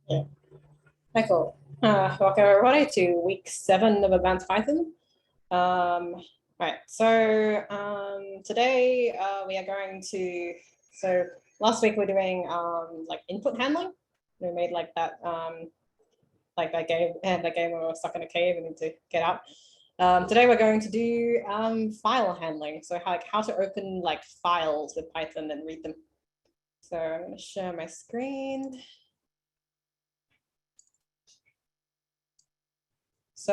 Yeah. Hi, cool. Welcome everybody to week 7 of Advanced Python. Right, so today we are going to, so last week we're doing like input handling. We made like that game where we're stuck in a cave and need to get out. Today we're going to do file handling. So how to open like files with Python and read them. So I'm going to share my screen. So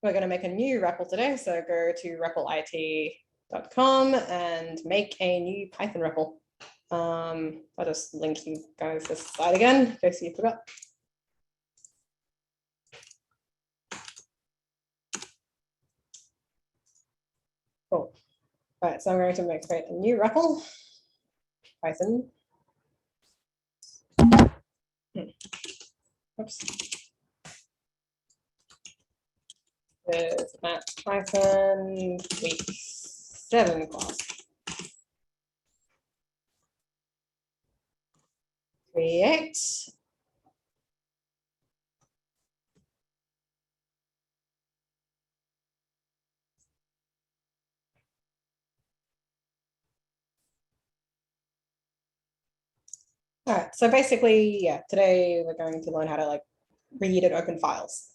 we're going to make a new REPL today. So go to replit.com and make a new Python REPL. I'll just link you guys this slide again in case you forgot. Cool. All right, so I'm going to create a new REPL, Python. Oops. There's that Python week 7 class. Create. All right, so basically, yeah, today we're going to learn how to like read and open files.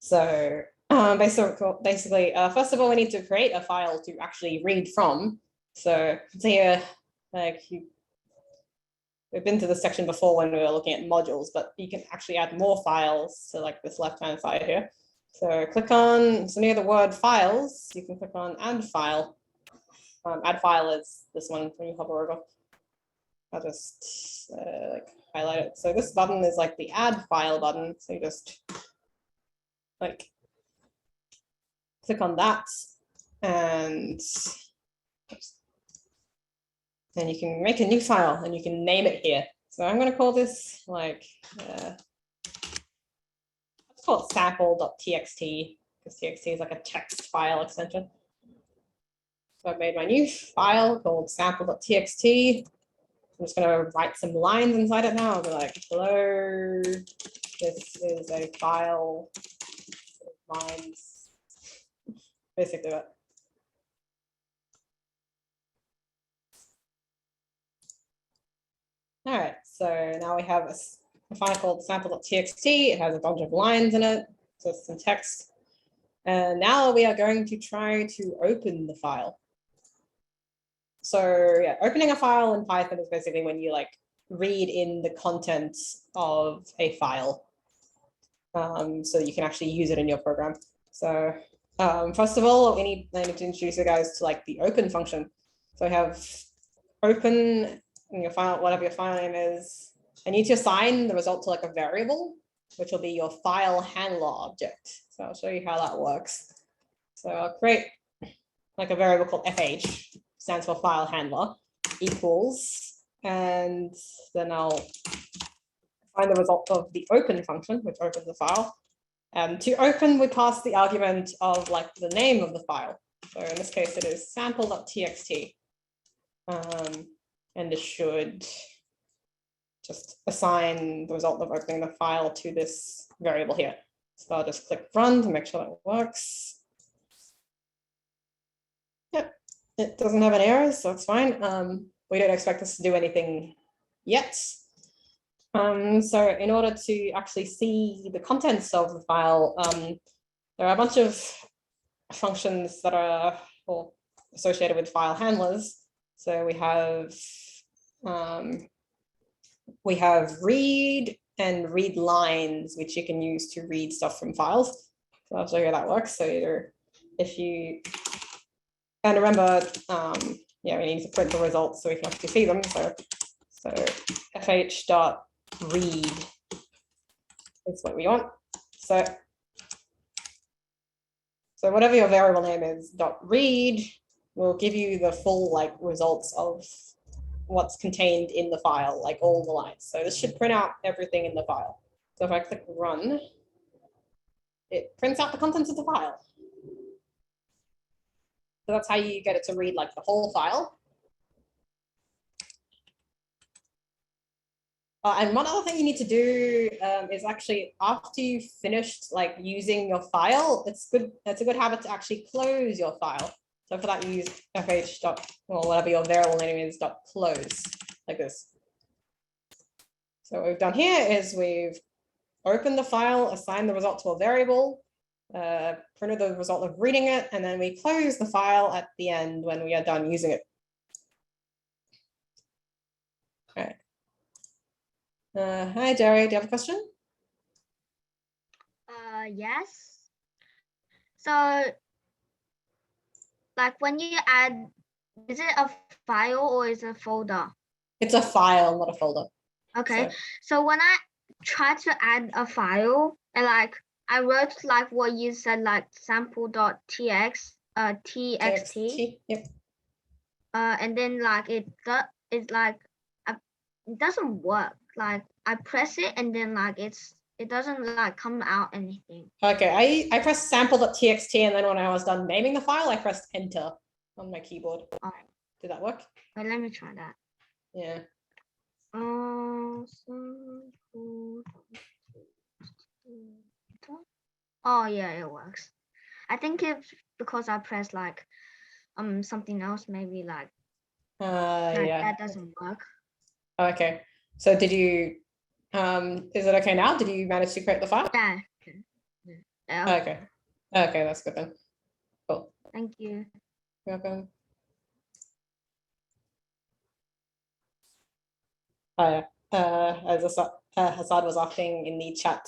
So basically, first of all, we need to create a file to actually read from. So here, we've been to this section before when we were looking at modules, but you can actually add more files to like this left-hand side here. So click on, so near the word files, you can click on add file. Add file is this one when you hover over. I'll just like highlight it. So this button is like the add file button. So you just like click on that and you can make a new file and you can name it here. So I'm going to call this like, let's call it sample.txt because txt is like a text file extension. So I've made my new file called sample.txt. I'm just going to write some lines inside it now. I'll be like, hello, this is a file, lines, basically that. All right, so now we have a file called sample.txt. It has a bunch of lines in it, so it's some text. And now we are going to try to open the file. So yeah, opening a file in Python is basically when you like read in the contents of a file. So you can actually use it in your program. So first of all, I need to introduce you guys to like the open function. So I have open in your file, whatever your file name is. I need to assign the result to like a variable, which will be your file handler object. So I'll show you how that works. So I'll create like a variable called fh, stands for file handler, equals, and then I'll find the result of the open function, which opens the file. To open, we pass the argument of like the name of the file. So in this case, it is sample.txt. And it should just assign the result of opening the file to this variable here. So I'll just click run to make sure that works. Yep, it doesn't have an error, so it's fine. We don't expect this to do anything yet. So in order to actually see the contents of the file, there are a bunch of functions that are associated with file handlers. So we have read and read lines, which you can use to read stuff from files. So I'll show you how that works. So either if you, and remember, yeah, we need to print the results so we can actually see them. So fh.read is what we want. So whatever your variable name is, .read will give you the full like results of what's contained in the file, like all the lines. So this should print out everything in the file. So if I click run, it prints out the contents of the file. So that's how you get it to read like the whole file. And one other thing you need to do is actually after you've finished like using your file, it's a good habit to actually close your file. So for that, you use fh dot, or whatever your variable name is, dot close, like this. So what we've done here is we've opened the file, assigned the result to a variable, printed the result of reading it, and then we close the file at the end when we are done using it. All right. Hi, Jerry, do you have a question? Yes. So, like when you add, is it a file or is it a folder? It's a file, not a folder. Okay. So when I try to add a file, and like I wrote like what you said, like sample.txt, Yep. and then like it doesn't work. Like I press it and then like it doesn't like come out anything. Okay, I pressed sample.txt, and then when I was done naming the file, I pressed enter on my keyboard. Oh. Did that work? Wait, let me try that. Yeah. Oh yeah, it works. I think it's because I pressed like something else, maybe like yeah. that doesn't work. Okay. So did you is it okay now? Did you manage to create the file? Yeah. Okay. Okay, that's good then. Cool. Thank you. You're welcome. Oh, yeah. As Hassad was asking in the chat,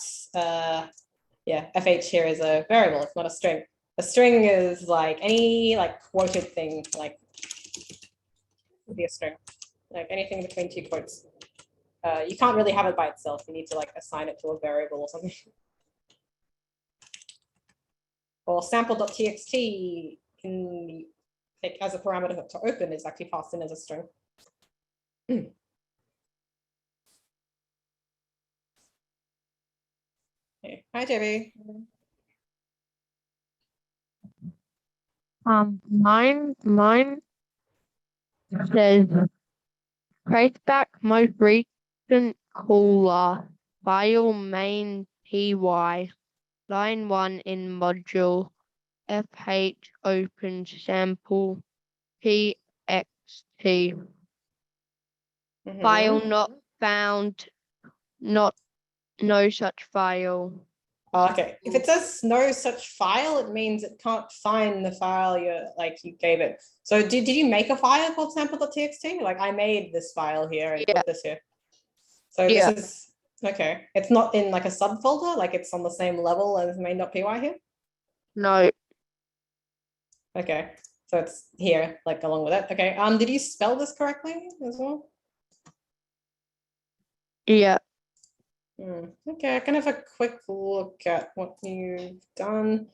yeah, fh here is a variable, it's not a string. A string is like any like quoted thing, like would be a string, like anything between two quotes. You can't really have it by itself. You need to like assign it to a variable or something. Or sample.txt in like, as a parameter to open is actually passed in as a string. Okay. Hi, JB. Mine says trace back most recent caller file main py line 1 in module fh open sample txt file not found, no such file. Oh, okay, if it says no such file, it means it can't find the file you gave it. So did you make a file called sample.txt? Like I made this file here and put this here. So this is okay. It's not in like a subfolder, like it's on the same level as main.py here. No. Okay, so it's here, like along with it. Okay. Did you spell this correctly as well? Yeah. Okay, I can have a quick look at what you've done.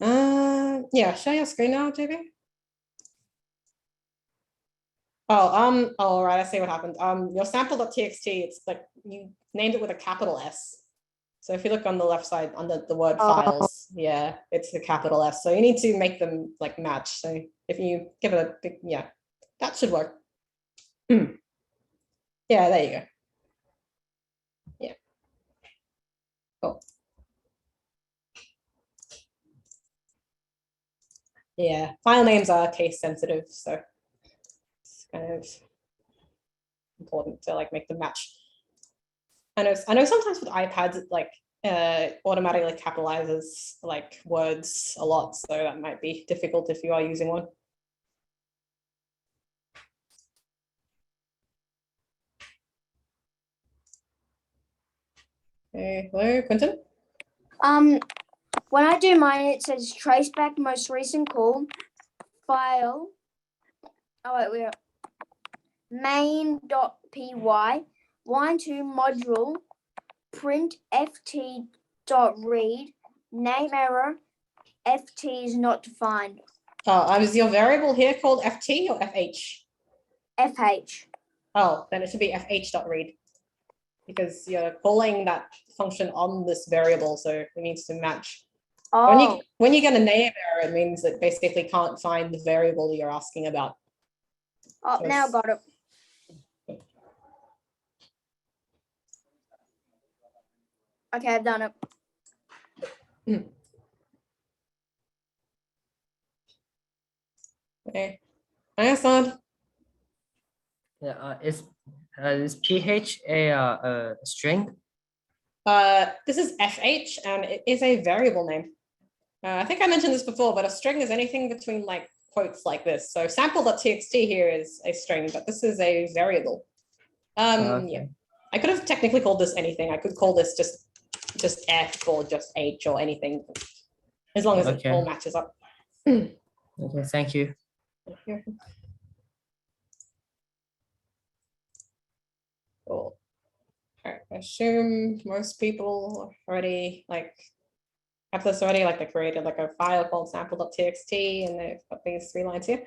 Yeah, share your screen now, JB. Oh, all right, I see what happened. Your sample.txt, it's like you named it with a capital S. So if you look on the left side under the word files, yeah, it's a capital S. So you need to make them like match. So if you give it a big, yeah, that should work. Yeah, there you go. Yeah. Cool. Yeah, file names are case sensitive, so it's kind of important to like make them match. I know sometimes with iPads it like automatically capitalizes like words a lot, so that might be difficult if you are using one. Okay, hello, Quentin. When I do mine, it says trace back most recent call file. Oh wait, main.py line 2 module print ft.read name error ft is not defined. Is your variable here called ft or fh? Fh. Oh, then it should be fh.read because you're calling that function on this variable, so it needs to match. Oh. When you get a name error, it means it basically can't find the variable you're asking about. Oh, so now I got it. Okay, I've done it. Okay. Ayasad. Yeah, is PH a string? This is FH and it is a variable name. I think I mentioned this before, but a string is anything between like quotes like this. So sample.txt here is a string, but this is a variable. Okay. Yeah. I could have technically called this anything. I could call this just F or just H or anything, as long as it Okay. all matches up. Okay, thank you. Cool. All right, I assume most people already have this already, like they created like a file called sample.txt and they've got these 3 lines here.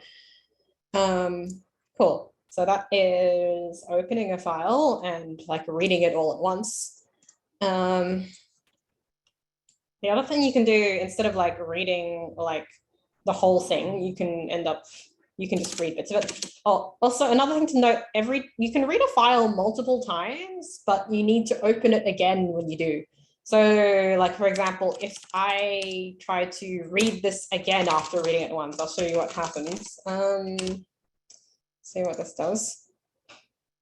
Cool. So that is opening a file and like reading it all at once. The other thing you can do, instead of like reading like the whole thing, you can just read bits of it. Oh, also another thing to note, you can read a file multiple times, but you need to open it again when you do. So like, for example, if I try to read this again after reading it once, I'll show you what happens. See what this does.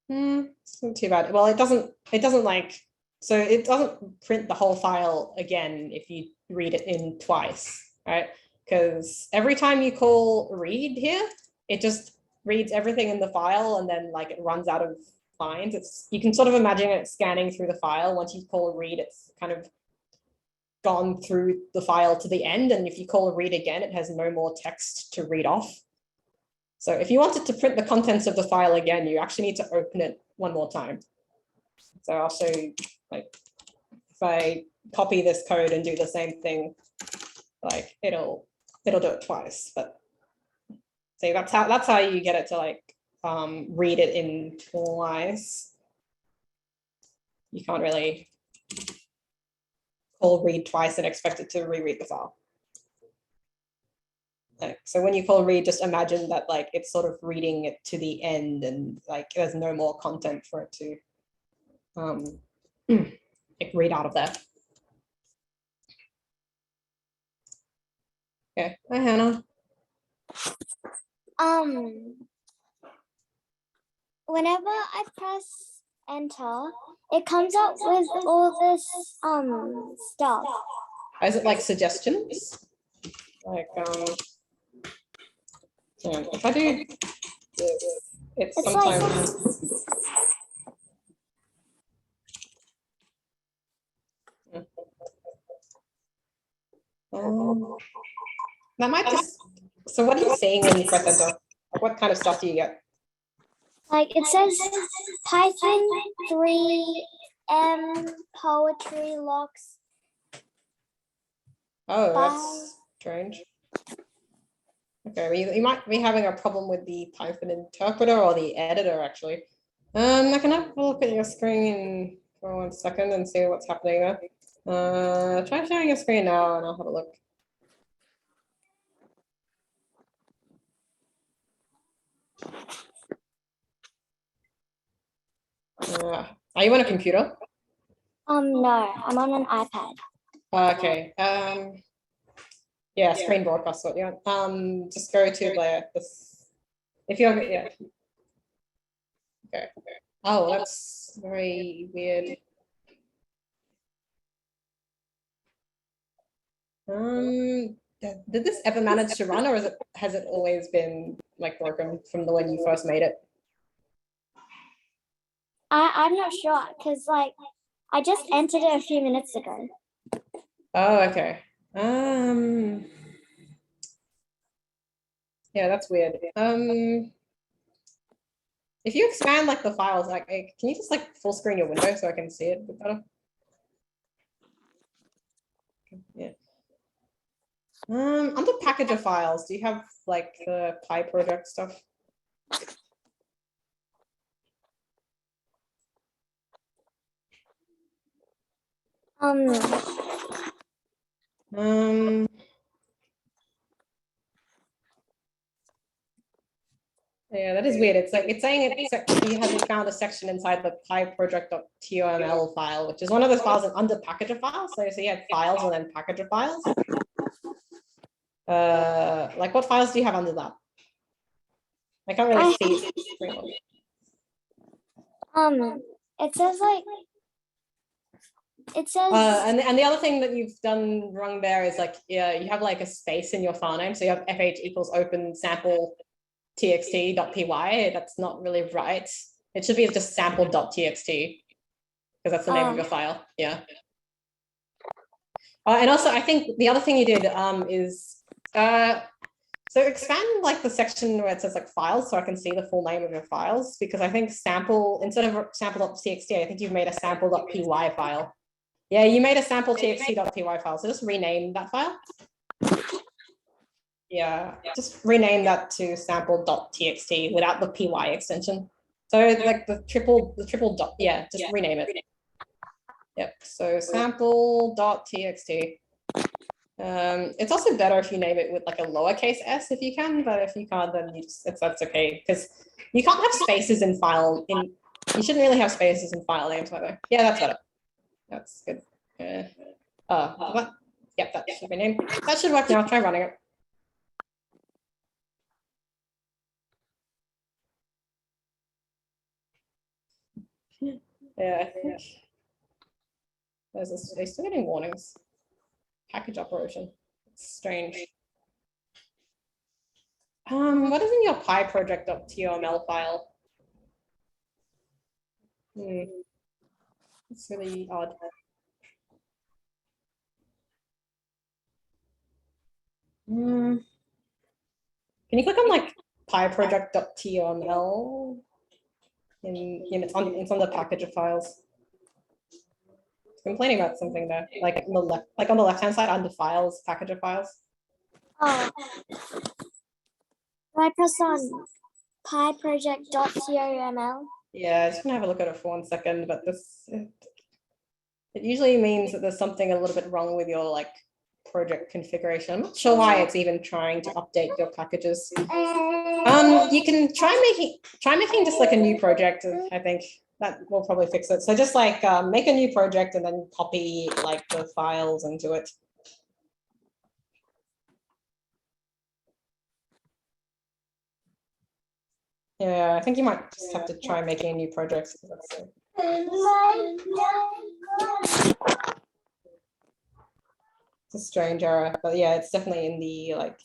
It's not too bad. Well, it doesn't like, so it doesn't print the whole file again if you read it in twice, right? Because every time you call read here, it just reads everything in the file and then like it runs out of lines. You can sort of imagine it scanning through the file. Once you call read, it's kind of gone through the file to the end. And if you call read again, it has no more text to read off. So if you wanted to print the contents of the file again, you actually need to open it one more time. So I'll show you, like, if I copy this code and do the same thing, like it'll do it twice. But see, that's how you get it to like read it in twice. You can't really call read twice and expect it to reread the file. Like, so when you call read, just imagine that like it's sort of reading it to the end and like there's no more content for it to like read out of there. Okay, hi Hannah. Whenever I press enter, it comes up with all this stuff. Is it like suggestions? Like if I do it's sometimes that might just, so what are you seeing when you press enter? Like what kind of stuff do you get? Like it says Python 3M poetry locks. Oh, that's strange. Okay, well, you might be having a problem with the Python interpreter or the editor actually. I can have a look at your screen for 1 second and see what's happening there. Try sharing your screen now and I'll have a look. Are you on a computer? No, I'm on an iPad. Okay. Yeah, screen broadcast. What you want? Just go to this. If you're yeah. Okay. Oh, that's very weird. Did this ever manage to run, or has it always been like broken from the when you first made it? I'm not sure because like I just entered it a few minutes ago. Oh, okay. Yeah, that's weird. If you expand like the files, like, can you just like full screen your window so I can see it a bit better? Yeah. Under packager files, do you have like the Pi project stuff? Yeah, that is weird. It's like it's saying you haven't found a section inside the pyproject.toml file, which is one of those files under packager files. So you have files and then packager files. Like what files do you have under that? I can't really see. It says like it says and the other thing that you've done wrong there is like, yeah, you have like a space in your file name. So you have fh equals open sample txt.py. That's not really right. It should be just sample.txt because that's the name of your file. Yeah. And also, I think the other thing you did is so expand like the section where it says like files so I can see the full name of your files, because I think sample, instead of sample.txt, I think you've made a sample.py file. Yeah, you made a sample txt.py file. So just rename that file. Yeah, just rename that to sample.txt without the py extension. So like the triple dot, yeah, just rename it. Yep, so sample.txt. It's also better if you name it with like a lowercase s if you can, but if you can't, then you just, that's okay, because you can't have spaces in file. You shouldn't really have spaces in file names either. Yeah, that's better. That's good. What? Yep, that should be named. That should work now. Try running it. Yeah, I think there's this. They're still getting warnings. Package operation. It's strange. What is in your pyproject.toml file? It's really odd. Can you click on like pyproject.toml? It's on the package of files. It's complaining about something there, like on the left, like on the left-hand side under files, package of files. oh. Do I press on pyproject.toml? Yeah, I just gonna have a look at it for 1 second, but it usually means that there's something a little bit wrong with your like project configuration. I'm not sure why it's even trying to update your packages. You can try making just like a new project. I think that will probably fix it. So just like make a new project and then copy like the files into it. Yeah, I think you might just have to try making a new project. It's a strange error, but yeah, it's definitely in the like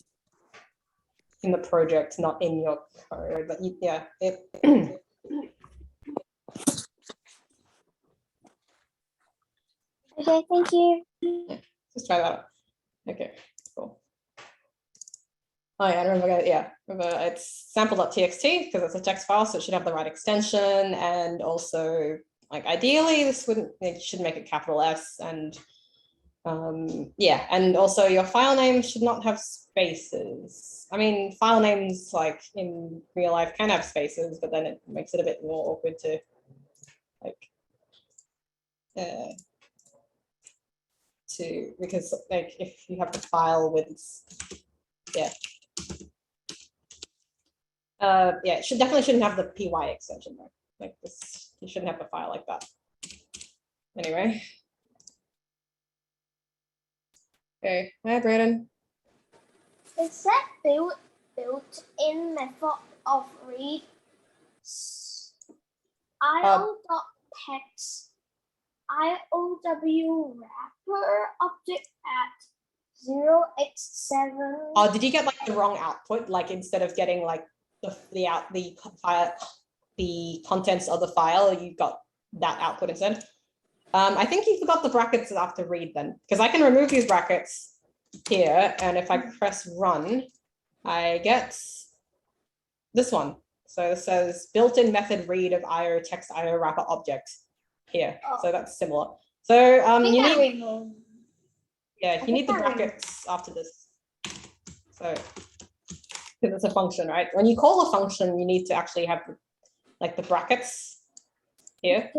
in the project, not in your code. But yeah, it. Okay, thank you. Yeah, just try that out. Okay, cool. Oh yeah, I remember. Yeah, remember it's sample.txt because it's a text file, so it should have the right extension. And also, like ideally, this wouldn't. You should make it capital S and. Yeah, and also your file name should not have spaces. I mean, file names like in real life can have spaces, but then it makes it a bit more awkward to like because like if you have the file with yeah it definitely shouldn't have the py extension though. Like this, you shouldn't have a file like that. Anyway. Okay, hi Brandon. Is that built-in method of read io.text IOW wrapper object at 0x7? Oh, did you get like the wrong output? Like instead of getting like the contents of the file, you got that output instead. I think you forgot the brackets after read then, because I can remove these brackets here, and if I press run, I get this one. So it says built-in method read of IO text IO wrapper object here. So that's similar. So you need the brackets after this. So because it's a function, right? When you call a function, you need to actually have like the brackets here.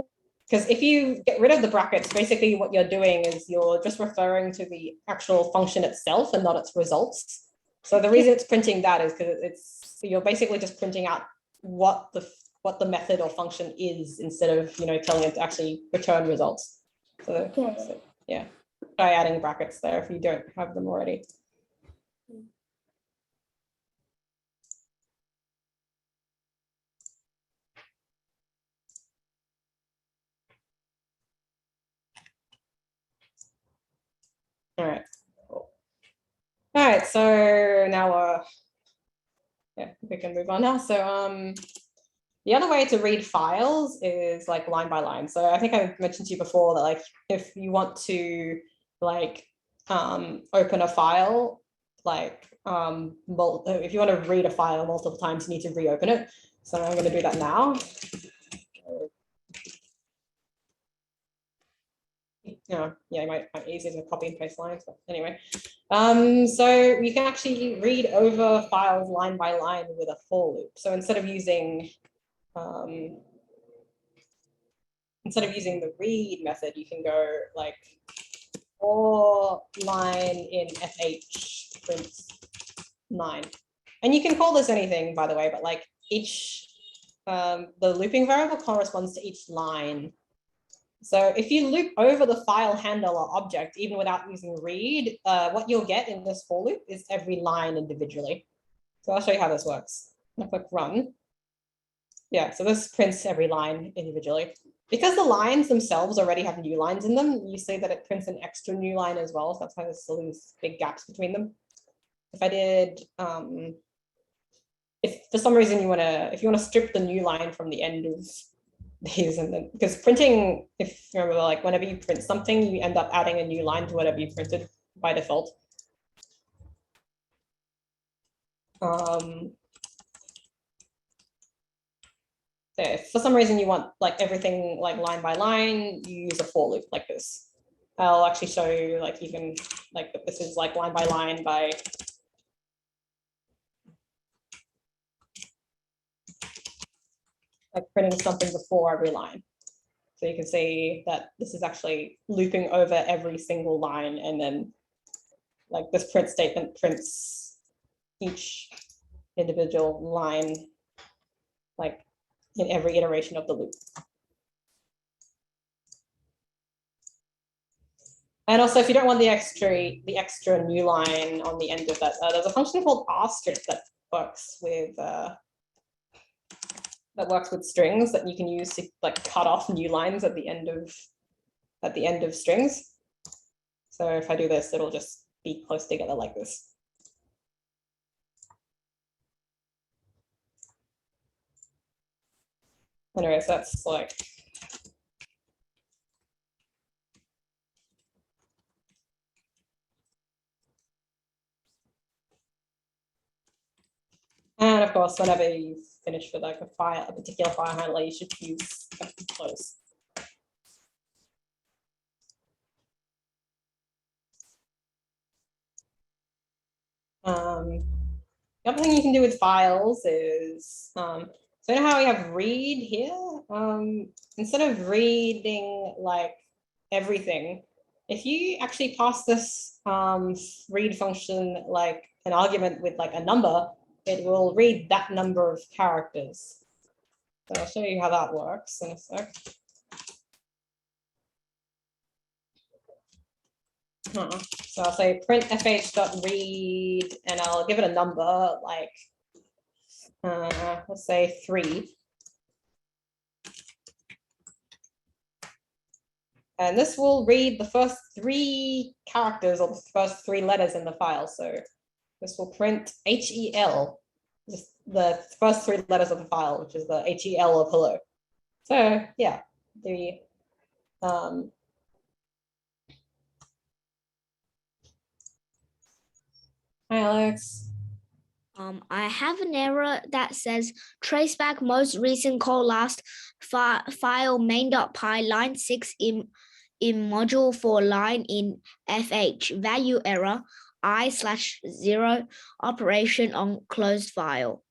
Because if you get rid of the brackets, basically what you're doing is you're just referring to the actual function itself and not its results. So the reason it's printing that is because you're basically just printing out what the method or function is instead of, you know, telling it to actually return results. So, Okay. so yeah, try adding brackets there if you don't have them already. All right. Cool. All right. So now, yeah, we can move on now. So, the other way to read files is like line by line. So I think I mentioned to you before that, like, if you want to like open a file, like if you want to read a file multiple times, you need to reopen it. So I'm going to do that now. Yeah, it might be easier to copy and paste lines, but anyway. So you can actually read over files line by line with a for loop. So instead of using the read method, you can go like for line in fh print 9. And you can call this anything, by the way, but like each, the looping variable corresponds to each line. So if you loop over the file handle or object, even without using read, what you'll get in this for loop is every line individually. So I'll show you how this works. I'll click run. Yeah, so this prints every line individually. Because the lines themselves already have new lines in them, you see that it prints an extra new line as well. So that's why there's still these big gaps between them. If I did, if for some reason if you want to strip the new line from the end of these, and then because printing, if you remember, like whenever you print something, you end up adding a new line to whatever you printed by default. If for some reason you want like everything like line by line, you use a for loop like this. I'll actually show you, like you can, like this is like line by line by like printing something before every line. So you can see that this is actually looping over every single line, and then like this print statement prints each individual line like in every iteration of the loop. And also, if you don't want the extra new line on the end of that, there's a function called rstrip that works with strings that you can use to like cut off new lines at the end of strings. So if I do this, it'll just be close together like this. Anyway, so that's like and of course, whenever you finish with like a particular file handler, you should use close. The other thing you can do with files is, so you know how we have read here? Instead of reading like everything, if you actually pass this read function like an argument with like a number, it will read that number of characters. So I'll show you how that works in a sec. So I'll say print fh.read, and I'll give it a number like, let's say 3. And this will read the first 3 characters or the first 3 letters in the file. So this will print HEL, just the first 3 letters of the file, which is the HEL of hello. So yeah, the hi Alex. I have an error that says traceback most recent call last file main.py line 6 in module for line in fh value error I/0 operation on closed file.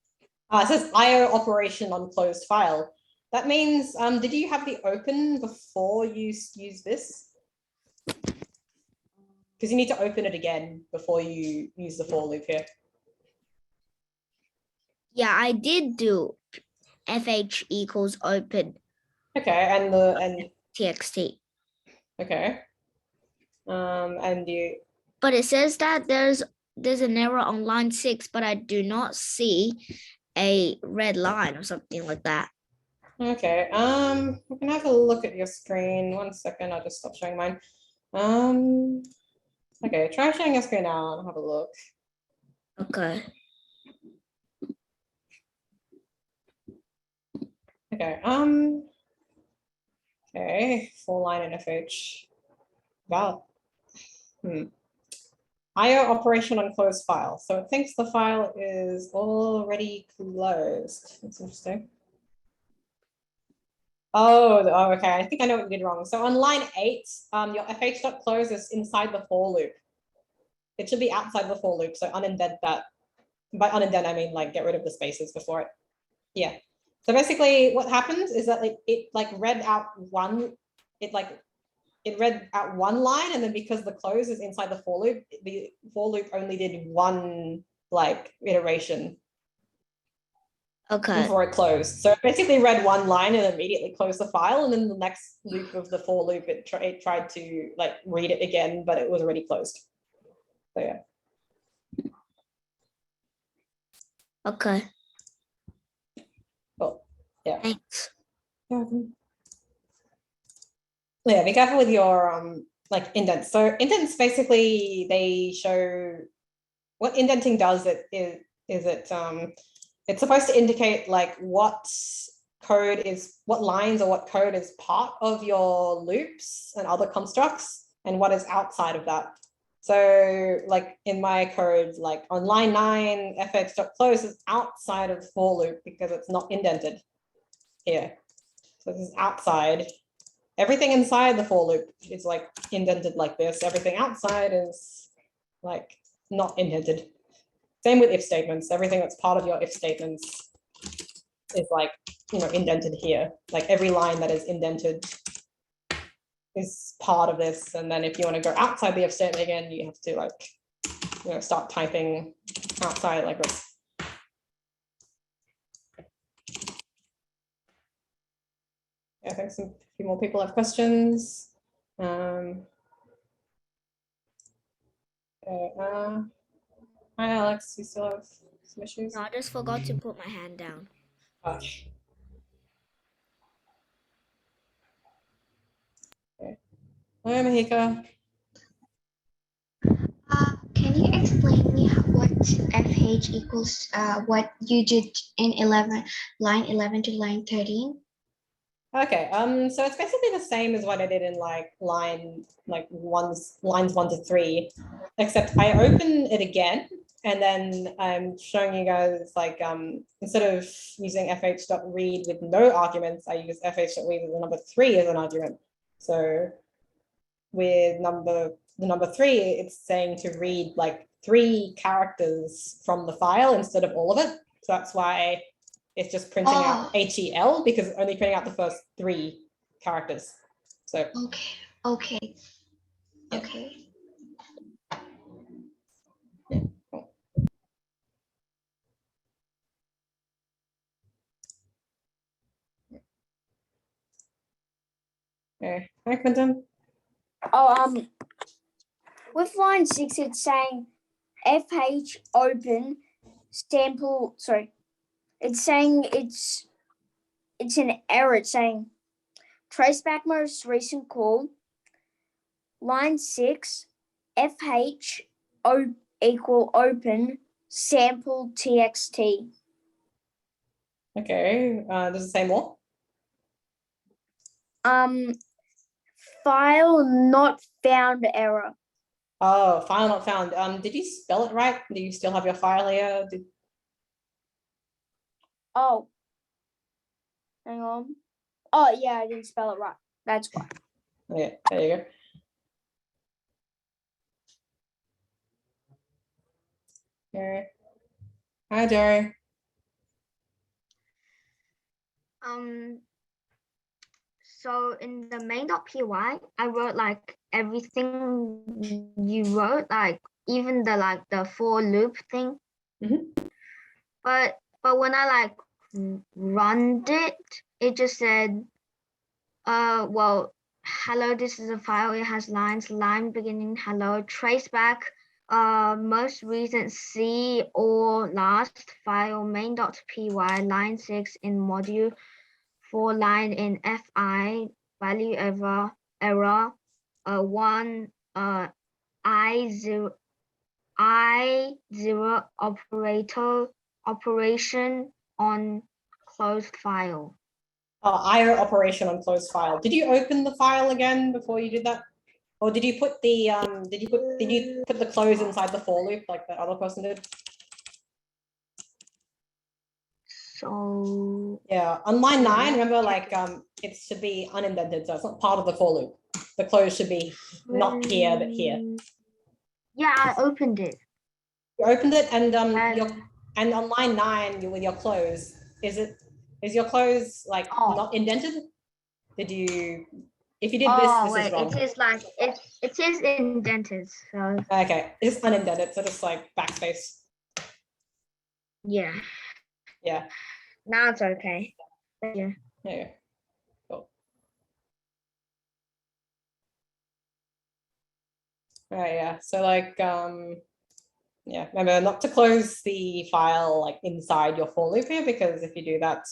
It says IO operation on closed file. That means, did you have the open before you use this? Because you need to open it again before you use the for loop here. Yeah, I did do. fh equals open Okay, and txt. okay. And you But it says that there's an error on line 6, but I do not see a red line or something like that. okay. We can have a look at your screen. 1 second, I'll just stop showing mine. Okay, try sharing your screen now and have a look. Okay. Okay, okay, full line NFH. Wow. IO operation on closed file. So it thinks the file is already closed. That's interesting. Oh, okay. I think I know what you did wrong. So on line 8, your fh.close is inside the for loop. It should be outside the for loop. So unindent that. By unindent, I mean like get rid of the spaces before it. Yeah. So basically what happens is that it read out one line, and then because the close is inside the for loop only did one iteration Okay. before it closed. So it basically read one line and immediately closed the file, and then the next loop of the for loop it tried to read it again, but it was already closed. So yeah. Okay. Cool. Yeah. Thanks. Yeah, be careful with your indents. So indents basically they show what indenting does. It's supposed to indicate what lines or what code is part of your loops and other constructs and what is outside of that. So in my code, on line 9, fx.close is outside of for loop because it's not indented here. So this is outside. Everything inside the for loop is indented like this. Everything outside is not indented. Same with if statements. Everything that's part of your if statements is indented here. Every line that is indented is part of this. And then if you want to go outside the if statement again, you have to start typing outside like this. I think a few more people have questions. Hi, Alex, you still have some issues? No, I just forgot to put my hand down. Okay. Hi, Mahika. Can you explain me what FH equals what you did in line 11 to line 13? Okay, so it's basically the same as what I did in lines 1 to 3, except I open it again, and then I'm showing you guys instead of using fh.read with no arguments, I use fh.read with the number 3 as an argument. So with the number 3, it's saying to read 3 characters from the file instead of all of it. So that's why it's just printing out HEL, because it's only printing out the first 3 characters. So Okay. Yeah. Okay. Yeah, cool. Okay, hi Quentin. Oh, with line 6, it's saying FH open sample. Sorry, it's saying it's an error. It's saying traceback most recent call. Line 6, FH equal open sample txt. Okay, does it say more? File not found error. Oh, file not found. Did you spell it right? Do you still have your file here? Oh, hang on. Oh yeah, I didn't spell it right. That's why. Yeah, there you go. Okay. Hi, Jerry. So in the main.py, I wrote everything you wrote, even the for loop thing. Mhm. But when I run it, it just said, well, hello, this is a file. It has lines, line beginning, hello, trace back, most recent C or last file main.py, line 6 in module 4, line in fi, value error, 1, I0 operation on closed file. IO operation on closed file. Did you open the file again before you did that? Or did you put the did you put the close inside the for loop like the other person did? So Yeah, on line 9, remember, like it should be unindented, so it's not part of the for loop. The close should be not here but here. yeah, I opened it. You opened it, and and on line 9 with your close, is your close like not indented? Did you, if you did this wait, is wrong. it is like it is indented, so Okay, it's unindented, so just like backspace. yeah. Yeah. Now it's okay. Yeah. Yeah. Cool. Right, yeah. So like yeah, remember not to close the file like inside your for loop here, because if you do that,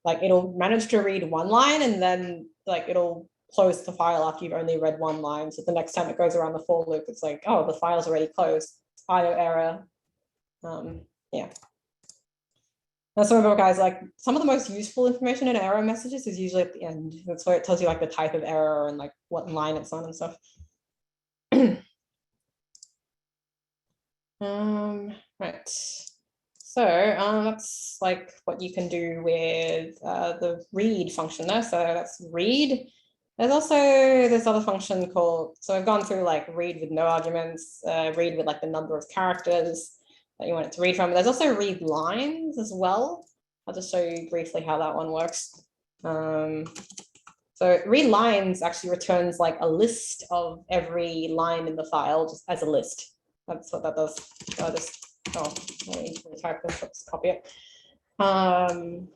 like it'll manage to read one line and then like it'll close the file after you've only read one line. So the next time it goes around the for loop, it's like, oh, the file's already closed. IO error. Yeah. Now, so remember, guys, like some of the most useful information in error messages is usually at the end. That's where it tells you like the type of error and like what line it's on and stuff. Right. So that's like what you can do with the read function there. So that's read. There's also this other function called, so I've gone through like read with no arguments, read with like the number of characters that you want it to read from. There's also read lines as well. I'll just show you briefly how that one works. So read lines actually returns like a list of every line in the file just as a list. That's what that does. Let me type this, let's copy it. I'll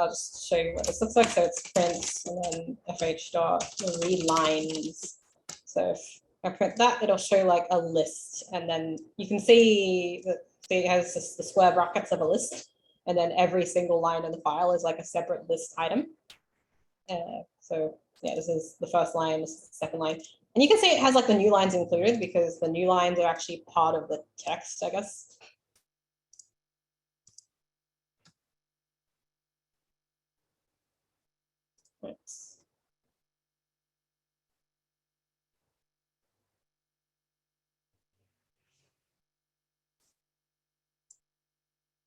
just show you what this looks like. So it's print and then fh dot read lines. So if I print that, it'll show like a list, and then you can see that it has the square brackets of a list, and then every single line in the file is like a separate list item. So yeah, this is the first line, this is the second line. And you can see it has like the new lines included because the new lines are actually part of the text, I guess. Right.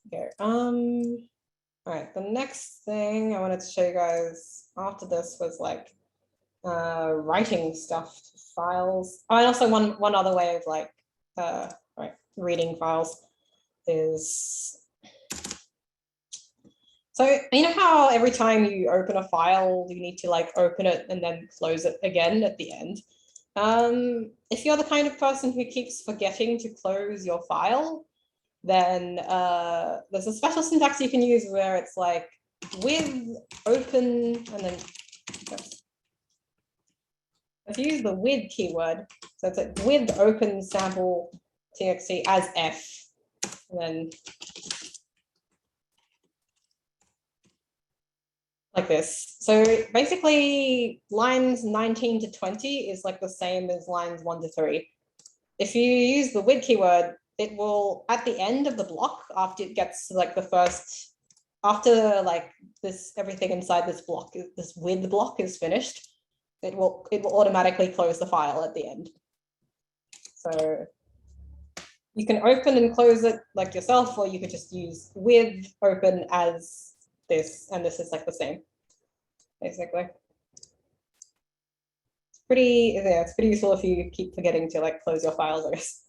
Okay. All right, the next thing I wanted to show you guys after this was like writing stuff to files. Oh, and also one other way of like right, reading files is, so you know how every time you open a file you need to like open it and then close it again at the end. If you're the kind of person who keeps forgetting to close your file, then there's a special syntax you can use where it's like with open, and then if you use the with keyword, so it's like with open sample txt as f, and then like this. So basically lines 19 to 20 is like the same as lines 1 to 3. If you use the with keyword, it will, at the end of the block, after it gets to like the first, after like this, everything inside this block, this with block is finished, it will automatically close the file at the end. So you can open and close it like yourself, or you could just use with open as this, and this is like the same, basically. It's pretty, yeah, it's pretty useful if you keep forgetting to like close your files, I guess.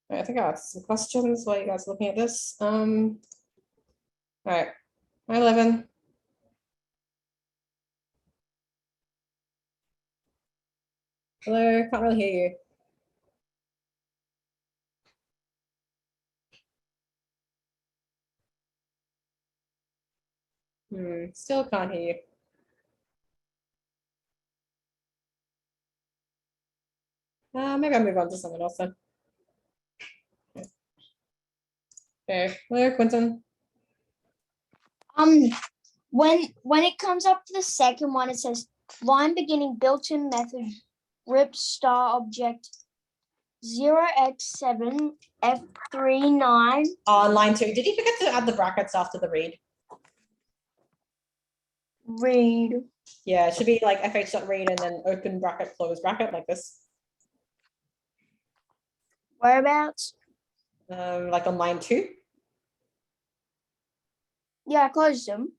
I think I asked some questions while you guys are looking at this. All right, 11. Hello, can't really hear you. Still can't hear you. Maybe I'll move on to someone else then. Okay, hello, Quentin. When it comes up to the second one, it says line beginning built-in method grep star object 0x7 f39. On line 2, did you forget to add the brackets after the read? Read. Yeah, it should be like fh.read and then open bracket, close bracket like this. Whereabouts? Like on line 2. Yeah, I closed them.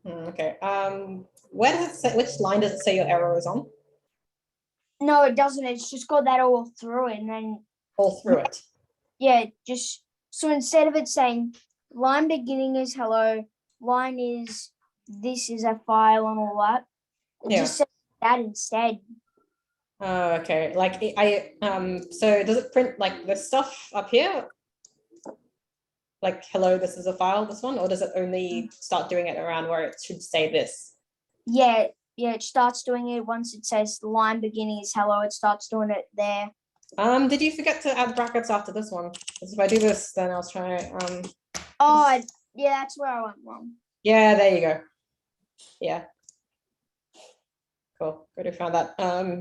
Okay. Where does it say, which line does it say your error is on? No, it doesn't. It's just got that all through it, and then All through it. yeah, just so instead of it saying line beginning is hello, line is this is a file and all that, it Yeah. just says that instead. Oh, okay. Like so does it print like this stuff up here? Like, hello, this is a file, this one, or does it only start doing it around where it should say this? Yeah, it starts doing it once it says the line beginning is hello, it starts doing it there. Did you forget to add brackets after this one? Because if I do this, then I'll try. Oh, yeah, that's where I went wrong. Yeah, there you go. Yeah. Cool. Good to find that.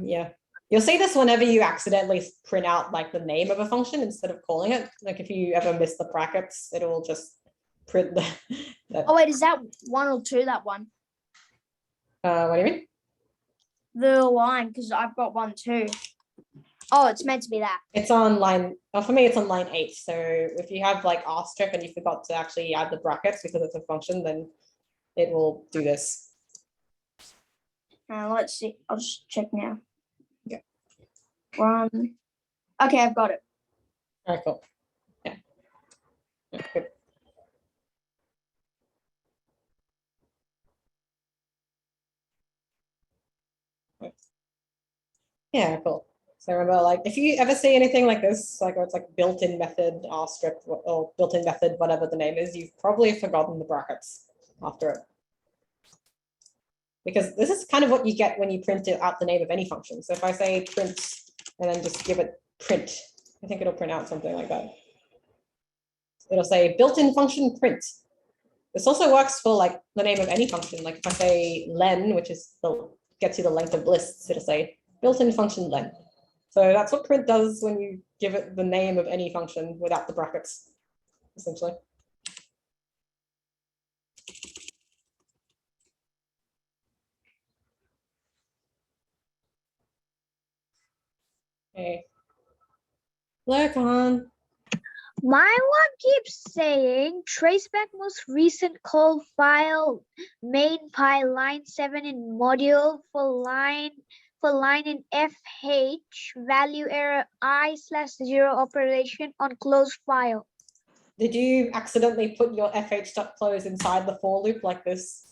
Yeah. You'll see this whenever you accidentally print out like the name of a function instead of calling it. Like if you ever miss the brackets, it will just print the. Oh wait, is that 1 or 2? That one, What do you mean? the line, because I've got 1 too. Oh, it's meant to be that. It's on line. For me, it's on line 8. So if you have like R strip and you forgot to actually add the brackets because it's a function, then it will do this. Let's see. I'll just check now. Yeah. Run. Okay, I've got it. All right, cool. Yeah. Good. Yeah, cool. So remember, like, if you ever see anything like this, like where it's like built-in method R strip or built-in method, whatever the name is, you've probably forgotten the brackets after it. Because this is kind of what you get when you print out the name of any function. So if I say print and then just give it print, I think it'll print out something like that. It'll say built-in function print. This also works for like the name of any function. Like if I say len, which is gets you the length of lists, it'll say built-in function len. So that's what print does when you give it the name of any function without the brackets, essentially. Okay. Look on. My one keeps saying traceback most recent call file main pi line 7 in module for line in FH value error I/0 operation on close file. Did you accidentally put your fh.close inside the for loop like this?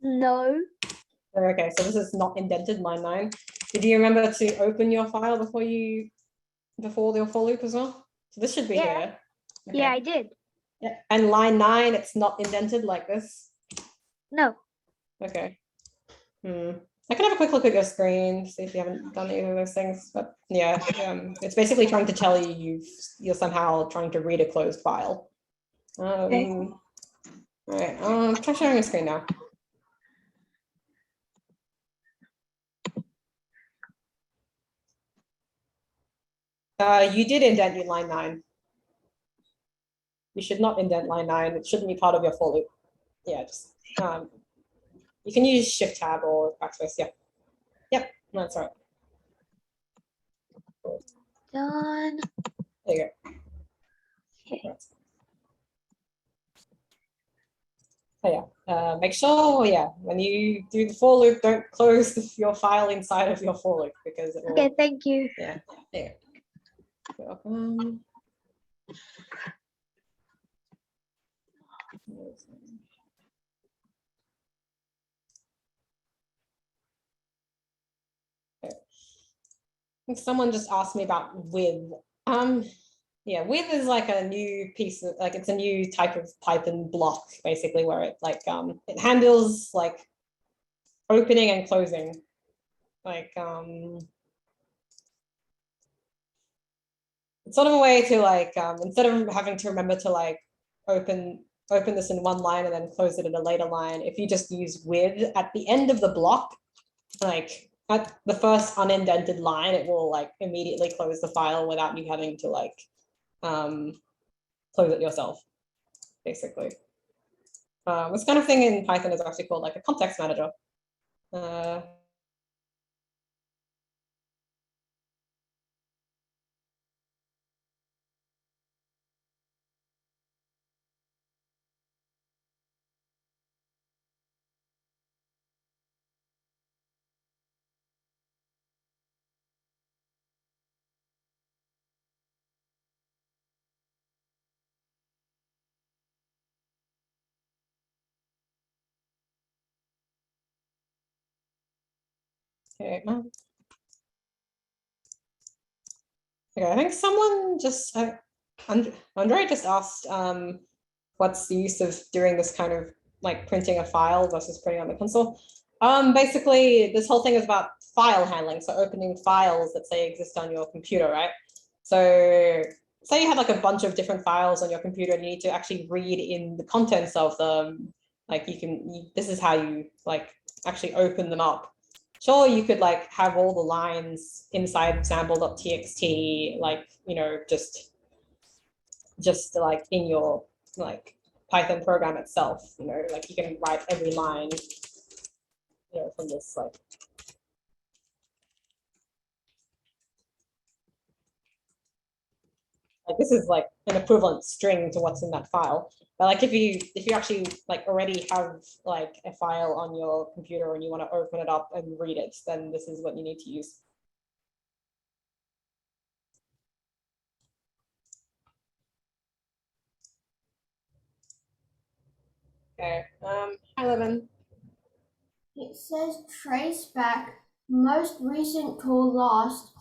No. Okay, so this is not indented, line 9. Did you remember to open your file before your for loop as well? So this should be here. Okay. Yeah, I did. Yeah. And line 9, it's not indented like this. No. Okay. I can have a quick look at your screen, see if you haven't done either of those things. But yeah, it's basically trying to tell you you're somehow trying to read a closed file. Okay. All right. Try sharing your screen now. You did indent your line 9. You should not indent line 9. It shouldn't be part of your for loop. Yeah, just you can use Shift Tab or backspace. Yeah. Yep, that's right. Cool. Done. There you go. Okay. Right. Oh yeah. Make sure, yeah, when you do the for loop, don't close your file inside of your for loop because it will. Okay, thank you. Yeah. There. Welcome. Someone just asked me about with. yeah, with is like a new piece of, like, it's a new type of Python block, basically, where it like it handles like opening and closing. Like it's sort of a way to like instead of having to remember to like open this in one line and then close it in a later line, if you just use with at the end of the block, like at the first unindented line, it will like immediately close the file without you having to like close it yourself, basically. This kind of thing in Python is actually called like a context manager. Okay. Okay, I think someone just, Andre just asked, what's the use of doing this kind of like printing a file versus printing on the console? Basically, this whole thing is about file handling. So opening files that say exist on your computer, right? So say you have like a bunch of different files on your computer and you need to actually read in the contents of them. Like this is how you like actually open them up. Sure, you could like have all the lines inside sample.txt, like, you know, just like in your like Python program itself, you know, like you can write every line, you know, from this like. Like this is like an equivalent string to what's in that file. But like if you actually like already have like a file on your computer and you want to open it up and read it, then this is what you need to use. Okay, hi Levin. It says trace back most recent call last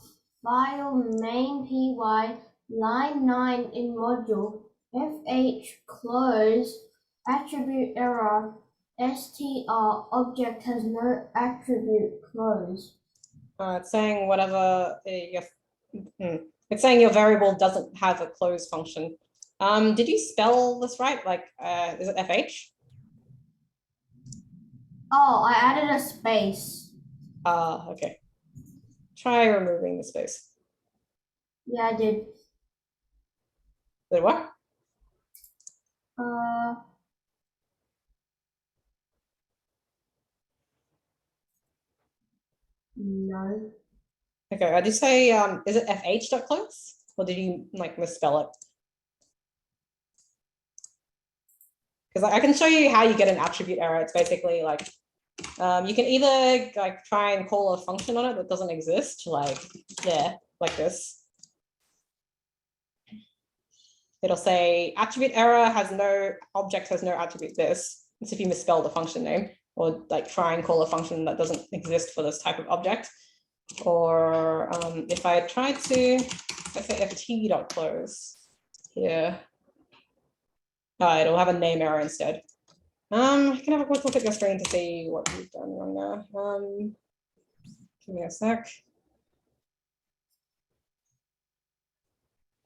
file main py line 9 in module fh close attribute error str object has no attribute close. It's saying whatever it's saying your variable doesn't have a close function. Did you spell this right? Like, is it fh? Oh, I added a space. Okay. Try removing the space. Yeah, I did. Did it work? No. Okay, I just say, is it fh.close? Or did you like misspell it? Because I can show you how you get an attribute error. It's basically like, you can either like try and call a function on it that doesn't exist, like, yeah, like this. It'll say attribute error has no object, has no attribute this. It's if you misspell the function name, or like try and call a function that doesn't exist for this type of object. Or if I try to, let's say ft.close here, it'll have a name error instead. I can have a quick look at your screen to see what you've done wrong there. Give me a sec.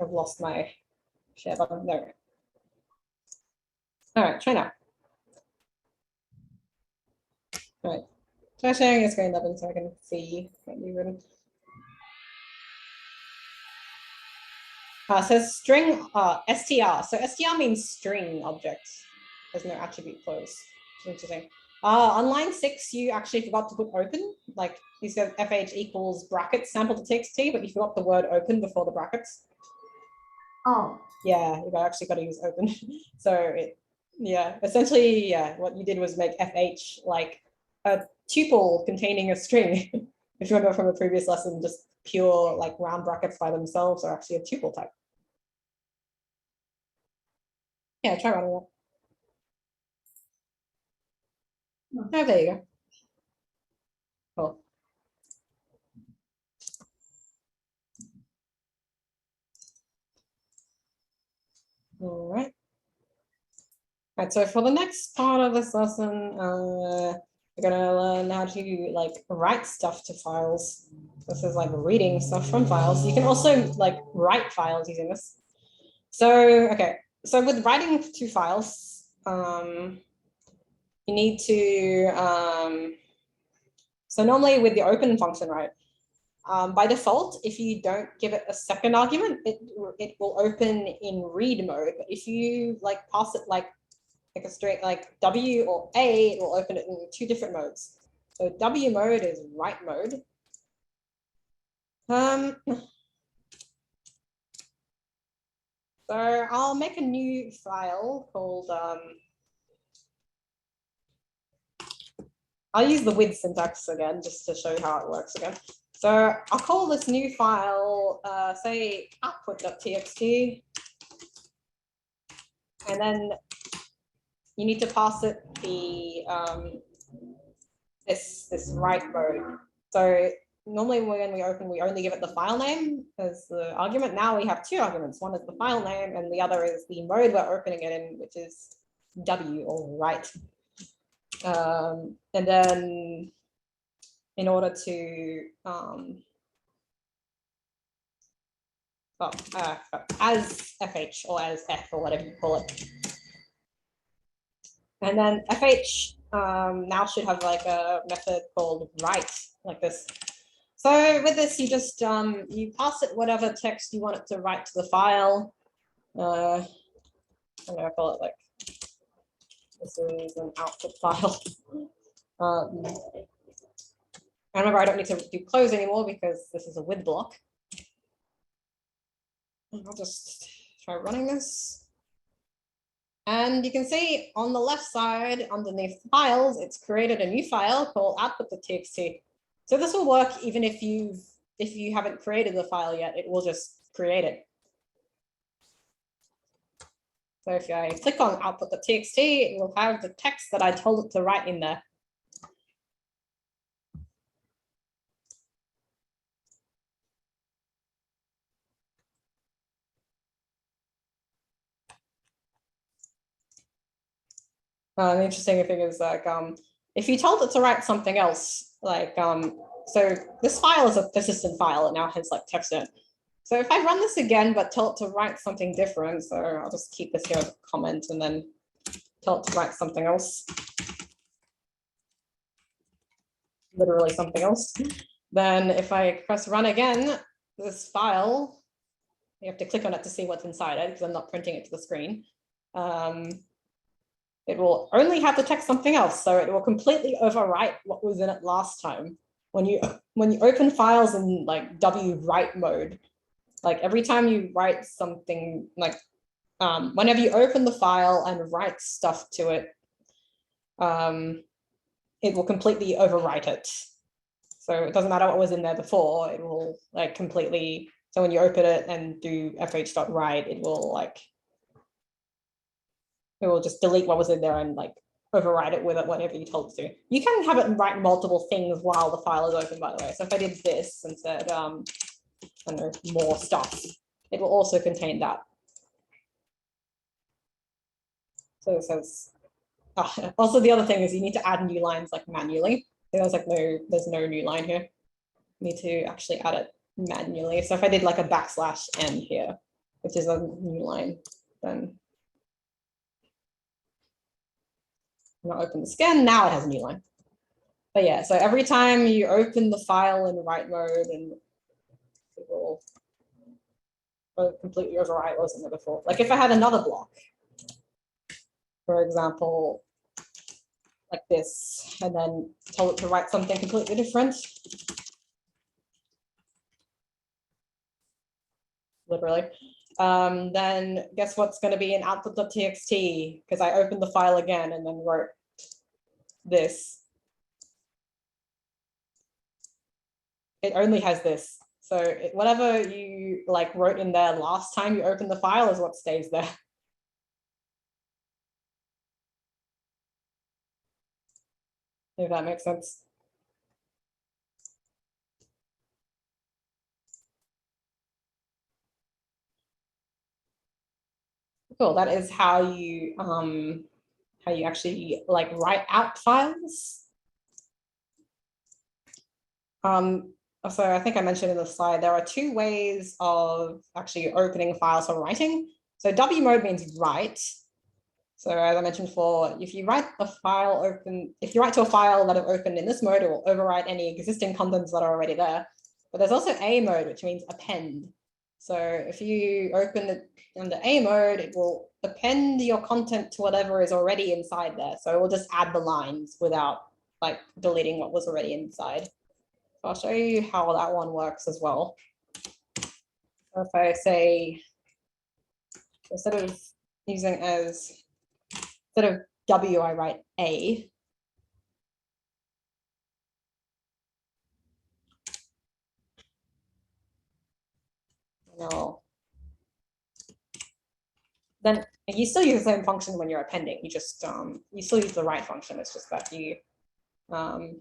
I've lost my share button. There. All right, try now. All right, try sharing your screen, Levin, so I can see what you've written. Says string str. So str means string object. There's no attribute close. Interesting. On line 6, you actually forgot to put open. Like you said, fh equals brackets sample.txt, but you forgot the word open before the brackets. Oh. Yeah, you actually got to use open. So essentially, what you did was make fh like a tuple containing a string. If you remember from a previous lesson, just pure like round brackets by themselves are actually a tuple type. Yeah, try running that. Oh, there you go. Cool. All right. Right, so for the next part of this lesson, we're gonna learn how to like write stuff to files. This is like reading stuff from files. You can also like write files using this. So, okay, so with writing to files, you need to, so normally with the open function, right? By default, if you don't give it a second argument, it will open in read mode. But if you like pass it like a straight like W or A, it will open it in two different modes. So W mode is write mode. So I'll make a new file called, I'll use the with syntax again, just to show you how it works again. So I'll call this new file, say output.txt. And then you need to pass it the, this write mode. So normally when we open, we only give it the file name as the argument. Now we have two arguments. One is the file name and the other is the mode we're opening it in, which is W or write. And then in order to, as FH or as F or whatever you call it. And then FH now should have like a method called write, like this. So with this, you just, you pass it whatever text you want it to write to the file. I'm gonna call it like, this is an output file. Remember, I don't need to do close anymore because this is a with block. I'll just try running this. And you can see on the left side, underneath files, it's created a new file called output.txt. So this will work even if you haven't created the file yet, it will just create it. So if I click on output.txt, it will have the text that I told it to write in there. The interesting thing is like, if you told it to write something else, like, so this file is a persistent file, it now has like text in it. So if I run this again, but tell it to write something different, so I'll just keep this here as a comment and then tell it to write something else. Literally something else. Then if I press run again, this file, you have to click on it to see what's inside it because I'm not printing it to the screen. It will only have to text something else, so it will completely overwrite what was in it last time. When you open files in like W write mode, like every time you write something, like whenever you open the file and write stuff to it, it will completely overwrite it. So it doesn't matter what was in there before, it will like completely, so when you open it and do fh.write, it will just delete what was in there and like override it with it whenever you told it to. You can have it write multiple things while the file is open, by the way. So if I did this and said, I don't know, more stuff, it will also contain that. So it says, also the other thing is you need to add new lines like manually. There's no new line here. You need to actually add it manually. So if I did like a \n here, which is a new line, then I'm gonna open the scan, now it has a new line. But yeah, so every time you open the file in write mode, and it will completely overwrite what was in there before. Like if I had another block, for example, like this, and then told it to write something completely different, literally, then guess what's going to be in output.txt, because I opened the file again and then wrote this. It only has this. So whatever you like wrote in there last time you opened the file is what stays there. If that makes sense. Cool. That is how you actually like write out files. So I think I mentioned in the slide, there are two ways of actually opening files for writing. So W mode means write. So as I mentioned before, if you write a file open, if you write to a file that have opened in this mode, it will overwrite any existing contents that are already there. But there's also A mode, which means append. So if you open it under A mode, it will append your content to whatever is already inside there. So it will just add the lines without like deleting what was already inside. So I'll show you how that one works as well. So if I say, instead of W, I write A. No. Then you still use the same function when you're appending. You just you still use the write function. It's just that you I'm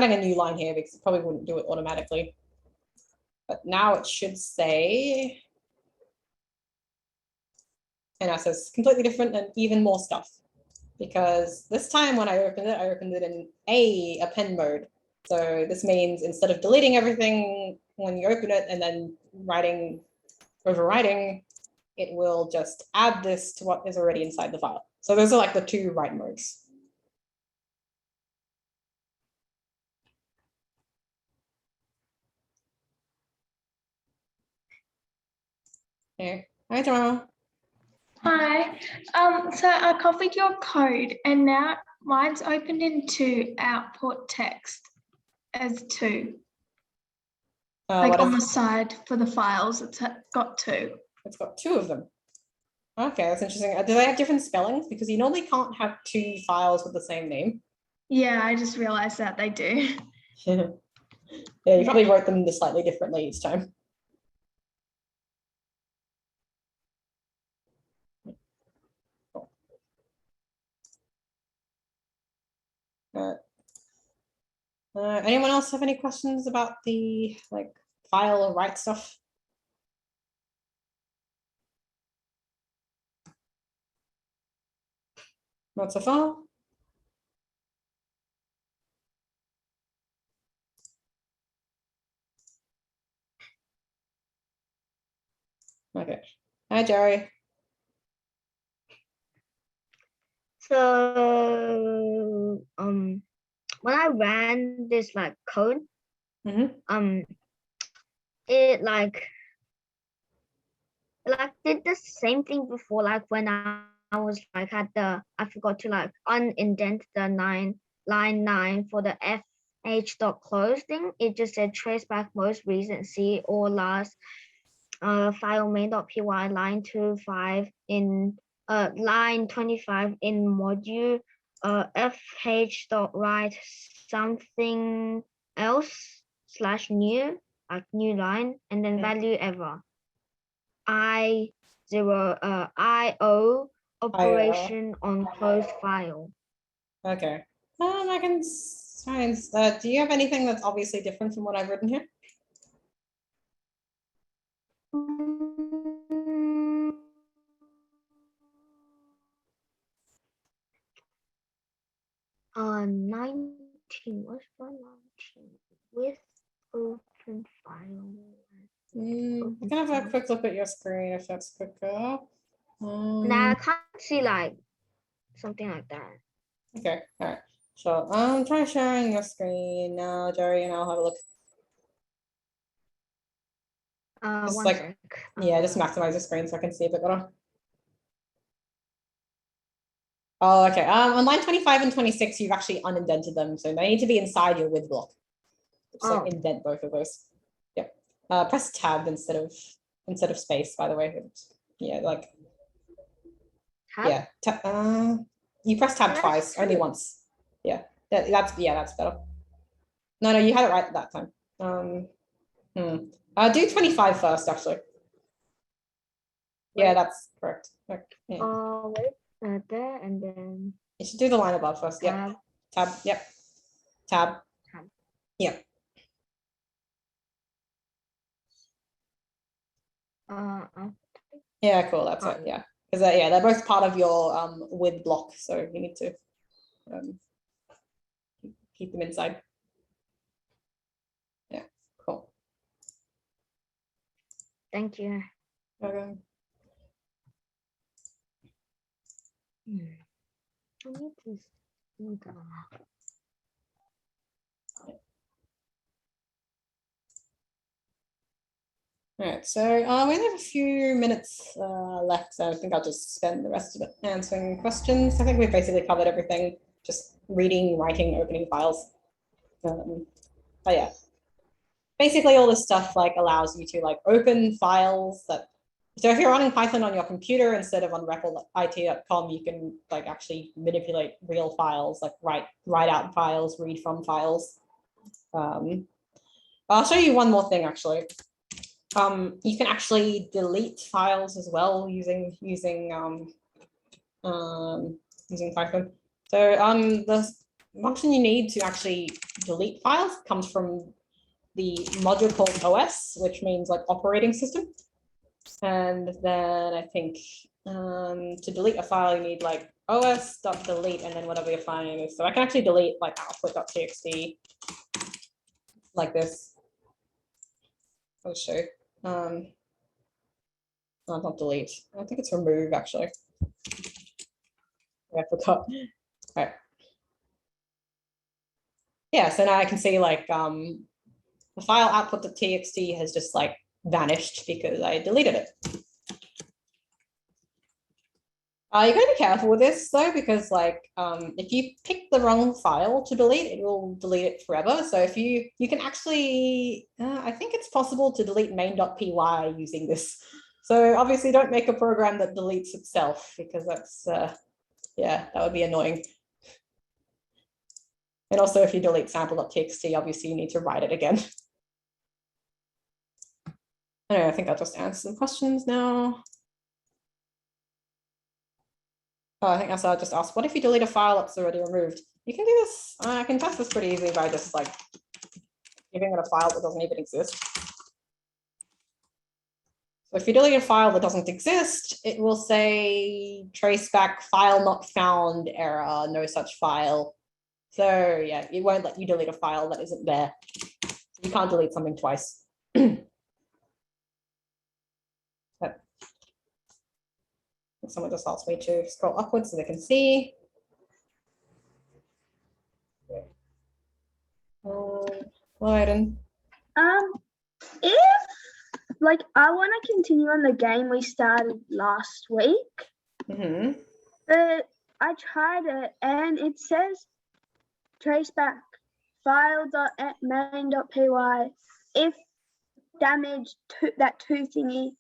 adding a new line here because it probably wouldn't do it automatically. But now it should say, and it says completely different and even more stuff. Because this time when I opened it in A append mode. So this means instead of deleting everything when you open it and then overwriting, it will just add this to what is already inside the file. So those are like the two write modes. Okay. Hi, Joanna. Hi. So I copied your code and now mine's opened into output text as 2. Like on the side for the files, it's got 2. It's got 2 of them. Okay, that's interesting. Do they have different spellings? Because you normally can't have 2 files with the same name. Yeah, I just realized that they do. Yeah, you probably wrote them slightly differently each time. Anyone else have any questions about the like file or write stuff? Not so far. Okay. Hi, Jerry. So when I ran this like code, it like did the same thing before, like when I was like I forgot to like unindent the line 9 for the fh.close thing. It just said trace back most recent C or last file main.py line 25 in line 25 in module fh.write something else / new, like new line, and then value ever IO operation on closed file. Okay. I can try and do you have anything that's obviously different from what I've written here? 19, what's for 19 with open file? I'm gonna have a quick look at your screen if that's quicker. Nah, I can't see like something like that. Okay, all right. So try sharing your screen now, Jerry, and I'll have a look. Just one like, sec. Yeah, just maximize the screen so I can see a bit better. Oh, okay. On line 25 and 26, you've actually unindented them, so they need to be inside your with block. Just like indent both of those. Yep. Press tab instead of space, by the way. Yeah, like Tab? Yeah. You press tab twice, only once. Yeah. That's better. No, you had it right that time. Do 25 first, actually. Yeah, that's correct. Okay. Yeah. Wait, there and then You should do the line above first. Yep. Tab. Yep. Tab. Yeah. Yeah, cool. That's it. Yeah, because yeah, they're both part of your with block, so you need to keep them inside. Yeah, cool. Thank you. Okay. I need to see that. All right, so we only have a few minutes left, so I think I'll just spend the rest of it answering questions. I think we've basically covered everything, just reading, writing, opening files. But yeah, basically all this stuff like allows you to like open files that, so if you're running Python on your computer instead of on replit.it.com, you can like actually manipulate real files, like write out files, read from files. I'll show you one more thing actually. You can actually delete files as well using Python. So the function you need to actually delete files comes from the module called OS, which means like operating system. And then I think to delete a file, you need like os.delete and then whatever your file name is. So I can actually delete like output.txt like this. I'll show you. No, not delete. I think it's remove actually. I forgot. All right. Yeah, so now I can see like the file output.txt has just like vanished because I deleted it. You gotta be careful with this though, because like if you pick the wrong file to delete, it will delete it forever. So if you can actually, I think it's possible to delete main.py using this. So obviously don't make a program that deletes itself, because that's, yeah, that would be annoying. And also if you delete sample.txt, obviously you need to write it again. Anyway, I think I'll just answer some questions now. Oh, I think I'll just ask, what if you delete a file that's already removed? You can do this, I can test this pretty easily by just like giving it a file that doesn't even exist. So if you delete a file that doesn't exist, it will say traceback file not found error, no such file. So yeah, it won't let you delete a file that isn't there. You can't delete something twice. Someone just asked me to scroll upwards so they can see. If like I want to continue on the game we started last week, but I tried it and it says traceback file.main.py if damage to that two thingy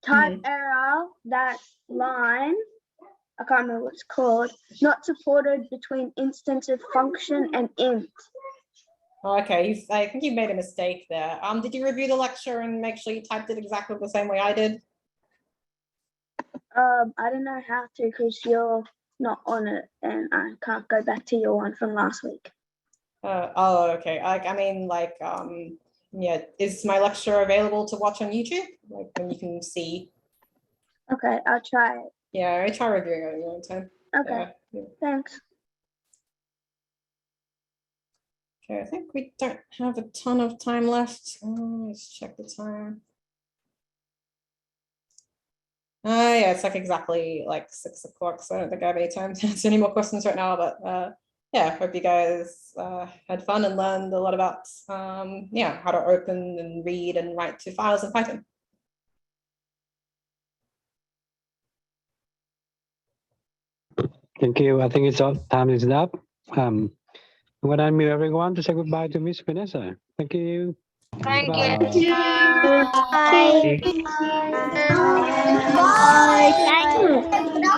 type error, that line, I can't remember what it's called, not supported between instance of function and int. Okay, I think you made a mistake there. Did you review the lecture and make sure you typed it exactly the same way I did? I don't know how to because you're not on it and I can't go back to your one from last week. Oh, okay. I mean, like, yeah, is my lecture available to watch on YouTube? Like, when you can see? Okay, I'll try it. Yeah, I try reviewing it in your own time. Okay, yeah. Thanks. Okay, I think we don't have a ton of time left. Let's check the time. Yeah, it's like exactly like 6 o'clock, so I don't think I have any time to answer any more questions right now, but yeah, hope you guys had fun and learned a lot about yeah, how to open and read and write to files in Python. Thank you. I think it's all time is up. I'm going to unmute everyone to say goodbye to Miss Vanessa. Thank you. Thank Bye. you. Bye. Bye. Bye. Thank you.